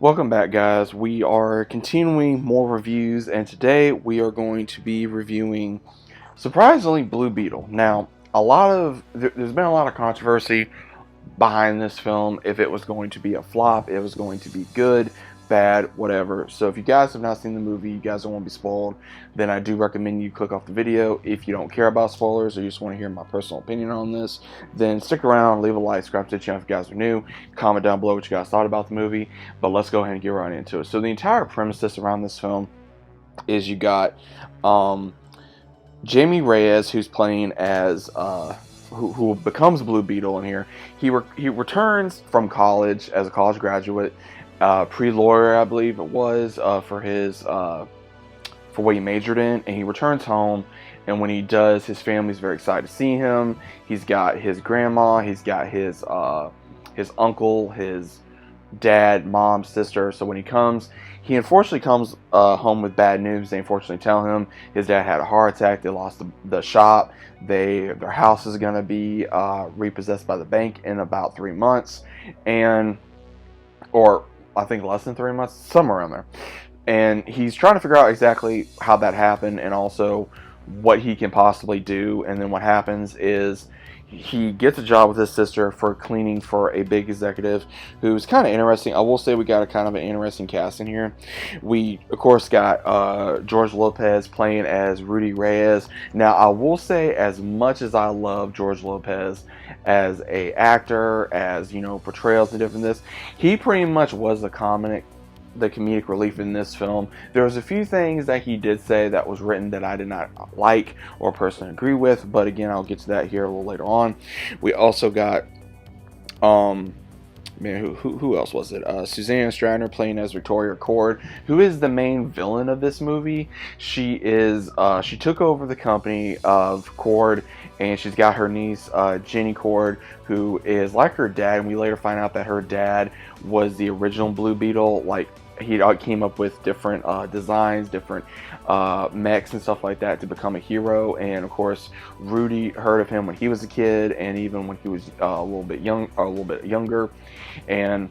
Welcome back, guys. We are continuing more reviews, and today we are going to be reviewing, surprisingly, Blue Beetle. Now, there's been a lot of controversy behind this film, if it was going to be a flop, if it was going to be good, bad, whatever. So if you guys have not seen the movie, you guys don't want to be spoiled, then I do recommend you click off the video. If you don't care about spoilers or you just want to hear my personal opinion on this, then stick around, leave a like, subscribe to the channel if you guys are new, comment down below what you guys thought about the movie. But let's go ahead and get right into it. So the entire premises around this film is you got Jamie Reyes, who's playing as who becomes Blue Beetle in here. He returns from college as a college graduate, pre-lawyer, I believe it was, for his for what he majored in, and he returns home. And when he does, his family's very excited to see him. He's got his grandma, he's got his uncle, his dad, mom, sister. So when he comes, he unfortunately comes home with bad news. They unfortunately tell him his dad had a heart attack. They lost the shop. Their house is going to be repossessed by the bank in about 3 months, or I think less than 3 months, somewhere around there. And he's trying to figure out exactly how that happened and also what he can possibly do. And then what happens is he gets a job with his sister for cleaning for a big executive who's kind of interesting. I will say we got a kind of an interesting cast in here. We, of course, got George Lopez playing as Rudy Reyes. Now, I will say, as much as I love George Lopez as a actor, as, you know, portrayals and different this, he pretty much was the comedic relief in this film. There was a few things that he did say that was written that I did not like or personally agree with, but again, I'll get to that here a little later on. We also got man, who else was it? Suzanne Stradner playing as Victoria Cord, who is the main villain of this movie. She took over the company of Cord, and she's got her niece Jenny Cord, who is like her dad. And we later find out that her dad was the original Blue Beetle. Like, he came up with different designs, different mechs and stuff like that to become a hero. And of course, Rudy heard of him when he was a kid, and even when he was a little bit younger. And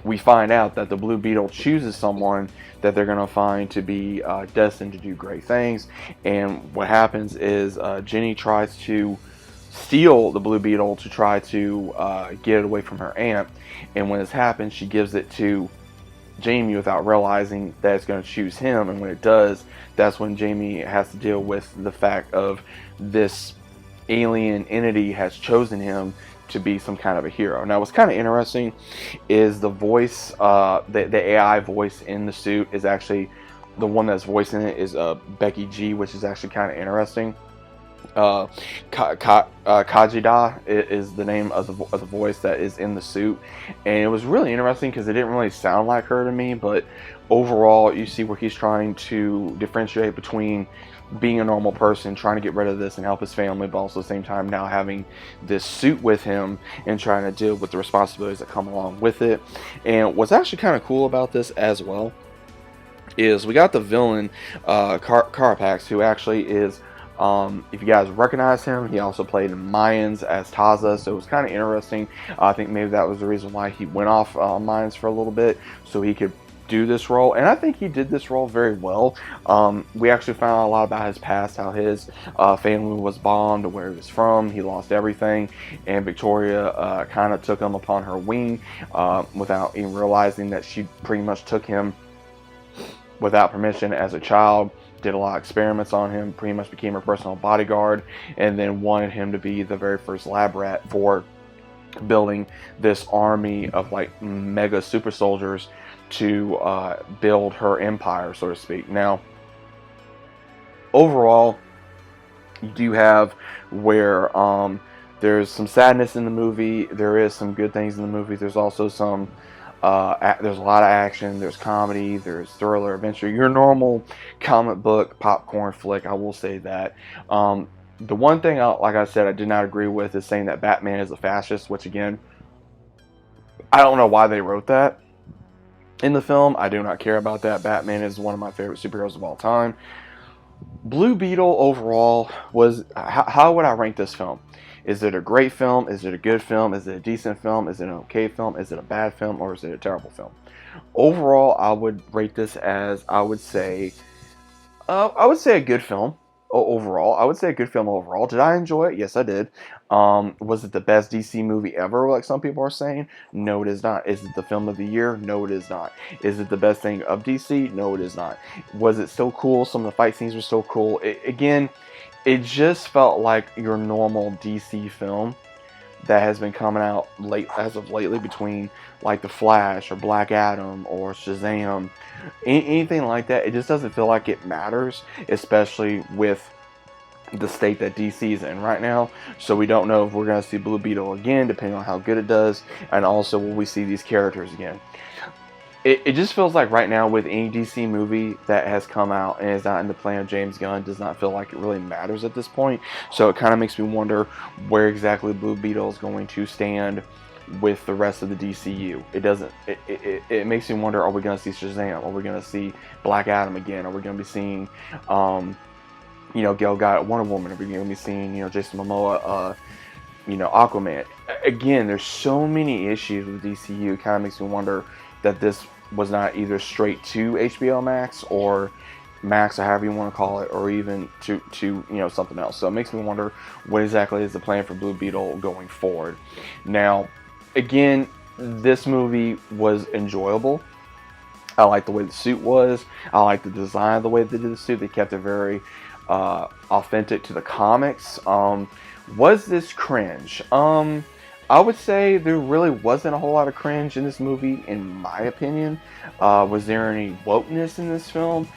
we find out that the Blue Beetle chooses someone that they're going to find to be destined to do great things. And what happens is Jenny tries to steal the Blue Beetle to try to get it away from her aunt. And when this happens, she gives it to Jamie without realizing that it's going to choose him. And when it does, that's when Jamie has to deal with the fact of this alien entity has chosen him to be some kind of a hero. Now, what's kind of interesting is the voice, the AI voice in the suit is actually the one that's voicing it is Becky G, which is actually kind of interesting. Kajida is the name of the voice that is in the suit, and it was really interesting because it didn't really sound like her to me. But overall, you see where he's trying to differentiate between being a normal person, trying to get rid of this and help his family, but also at the same time now having this suit with him and trying to deal with the responsibilities that come along with it. And what's actually kind of cool about this as well is we got the villain Carapax, who actually is, if you guys recognize him, he also played in Mayans as Taza, so it was kind of interesting. I think maybe that was the reason why he went off Mayans for a little bit, so he could do this role, and I think he did this role very well. We actually found out a lot about his past, how his family was bombed, where he was from, he lost everything, and Victoria kind of took him upon her wing without even realizing that she pretty much took him without permission as a child, did a lot of experiments on him, pretty much became her personal bodyguard, and then wanted him to be the very first lab rat for building this army of like mega super soldiers to build her empire, so to speak. Now, overall, you do have where there's some sadness in the movie, there is some good things in the movie, there's also some there's a lot of action, there's comedy, there's thriller, adventure, your normal comic book popcorn flick. I will say that. The one thing, like I said, I did not agree with is saying that Batman is a fascist, which again, I don't know why they wrote that in the film. I do not care about that. Batman is one of my favorite superheroes of all time. Blue Beetle overall was, how would I rank this film? Is it a great film? Is it a good film? Is it a decent film? Is it an okay film? Is it a bad film? Or is it a terrible film? Overall, I would rate this as, I would say a good film overall. I would say a good film overall. Did I enjoy it? Yes, I did. Was it the best DC movie ever, like some people are saying? No, it is not. Is it the film of the year? No, it is not. Is it the best thing of DC? No, it is not. Was it still cool? Some of the fight scenes were still cool. Again, it just felt like your normal DC film that has been coming out late as of lately, between like the Flash or Black Adam or Shazam, anything like that. It just doesn't feel like it matters, especially with the state that DC is in right now. So we don't know if we're going to see Blue Beetle again, depending on how good it does, and also will we see these characters again. It just feels like right now, with any DC movie that has come out and is not in the plan of James Gunn, does not feel like it really matters at this point. So it kind of makes me wonder where exactly Blue Beetle is going to stand with the rest of the DCU. It doesn't. It makes me wonder: are we going to see Shazam? Are we going to see Black Adam again? Are we going to be seeing, Gal Gadot, Wonder Woman? Are we going to be seeing, Jason Momoa, Aquaman? Again, there's so many issues with DCU. It kind of makes me wonder that this was not either straight to HBO Max or Max, or however you want to call it, or even to something else. So it makes me wonder what exactly is the plan for Blue Beetle going forward. Now, again, this movie was enjoyable. I like the way the suit was. I like the design of the way they did the suit. They kept it very authentic to the comics. Was this cringe? I would say there really wasn't a whole lot of cringe in this movie, in my opinion. Was there any wokeness in this film?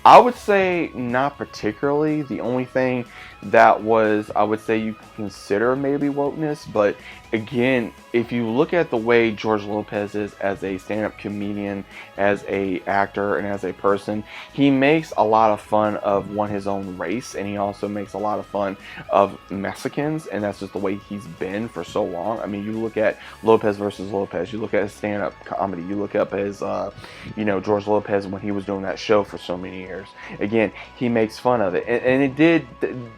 I would say not particularly. The only thing that was, I would say you can consider maybe wokeness, but again, if you look at the way George Lopez is as a stand-up comedian, as a actor, and as a person, he makes a lot of fun of his own race, and he also makes a lot of fun of Mexicans, and that's just the way he's been for so long. I mean, you look at Lopez versus Lopez, you look at his stand-up comedy, you look up his, George Lopez when he was doing that show for so many years. Again, he makes fun of it, and it did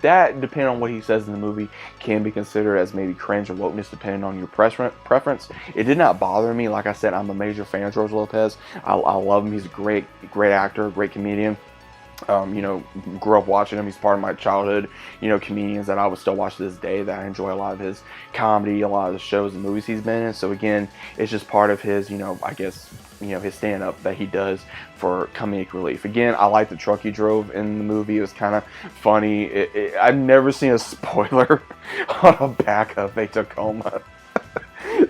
that, depending on what he says in the movie, can be considered as maybe cringe or wokeness, depending on your preference. It did not bother me. Like I said, I'm a major fan of George Lopez. I love him. He's a great actor, great comedian. Grew up watching him. He's part of my childhood, comedians that I would still watch to this day, that I enjoy a lot of his comedy, a lot of the shows and movies he's been in. So again, it's just part of his, I guess, his stand-up that he does for comedic relief. Again, I like the truck he drove in the movie. It was kind of funny. I've never seen a spoiler on a back of a Tacoma.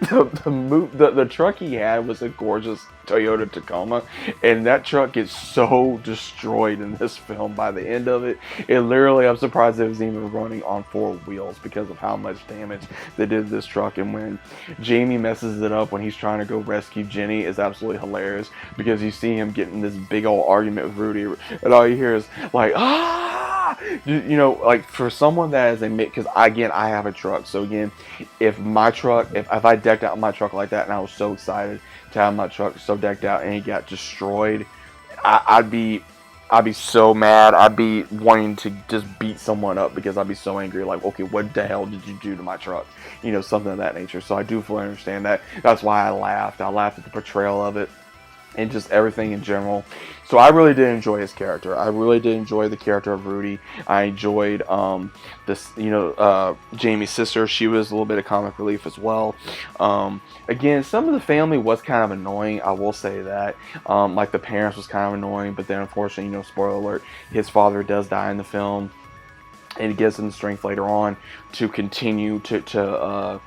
The truck he had was a gorgeous Toyota Tacoma, and that truck gets so destroyed in this film. By the end of it, I'm surprised it was even running on four wheels because of how much damage they did to this truck. And when Jamie messes it up when he's trying to go rescue Jenny, is absolutely hilarious, because you see him getting this big old argument with Rudy, and all you hear is like, ah! Like, for someone that is because again, I have a truck. So again, if I decked out my truck like that, and I was so excited to have my truck so decked out, and he got destroyed, I'd be so mad. I'd be wanting to just beat someone up, because I'd be so angry. Like, okay, what the hell did you do to my truck? Something of that nature. So I do fully understand that. That's why I laughed. I laughed at the portrayal of it, and just everything in general. So I really did enjoy his character. I really did enjoy the character of Rudy. I enjoyed Jamie's sister. She was a little bit of comic relief as well. Again, some of the family was kind of annoying. I will say that. Like the parents was kind of annoying, but then unfortunately, spoiler alert, his father does die in the film, and it gives him the strength later on to continue to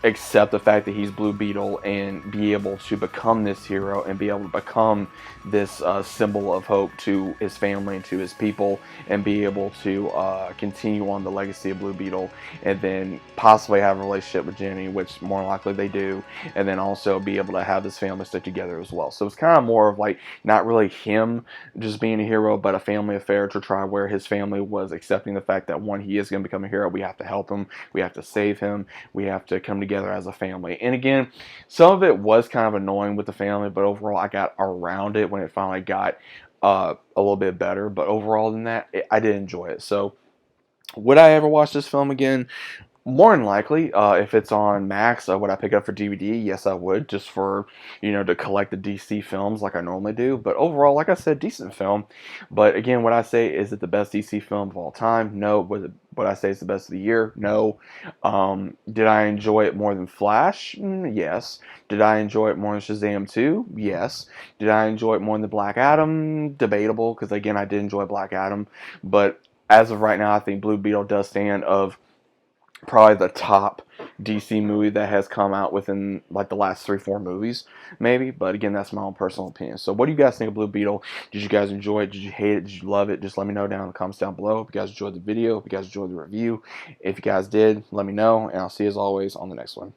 accept the fact that he's Blue Beetle, and be able to become this hero, and be able to become this symbol of hope to his family and to his people, and be able to continue on the legacy of Blue Beetle, and then possibly have a relationship with Jenny, which more likely they do, and then also be able to have this family stick together as well. So it's kind of more of like, not really him just being a hero, but a family affair to try, where his family was accepting the fact that, one, he is going to become a hero. We have to help him. We have to save him. We have to come together as a family. And again, some of it was kind of annoying with the family, but overall I got around it when it finally got a little bit better. But overall than that, I did enjoy it. So Would I ever watch this film again? More than likely, if it's on Max, would I pick it up for DVD? Yes, I would, just for, to collect the DC films like I normally do. But overall, like I said, decent film. But again, what I say, is it the best DC film of all time? No. Would I say it's the best of the year? No. Did I enjoy it more than Flash? Yes. Did I enjoy it more than Shazam 2? Yes. Did I enjoy it more than the Black Adam? Debatable, because again, I did enjoy Black Adam. But as of right now, I think Blue Beetle does stand of probably the top DC movie that has come out within like the last 3-4 movies, maybe. But again, that's my own personal opinion. So, what do you guys think of Blue Beetle? Did you guys enjoy it? Did you hate it? Did you love it? Just let me know down in the comments down below. If you guys enjoyed the video, if you guys enjoyed the review, if you guys did, let me know, and I'll see you as always on the next one.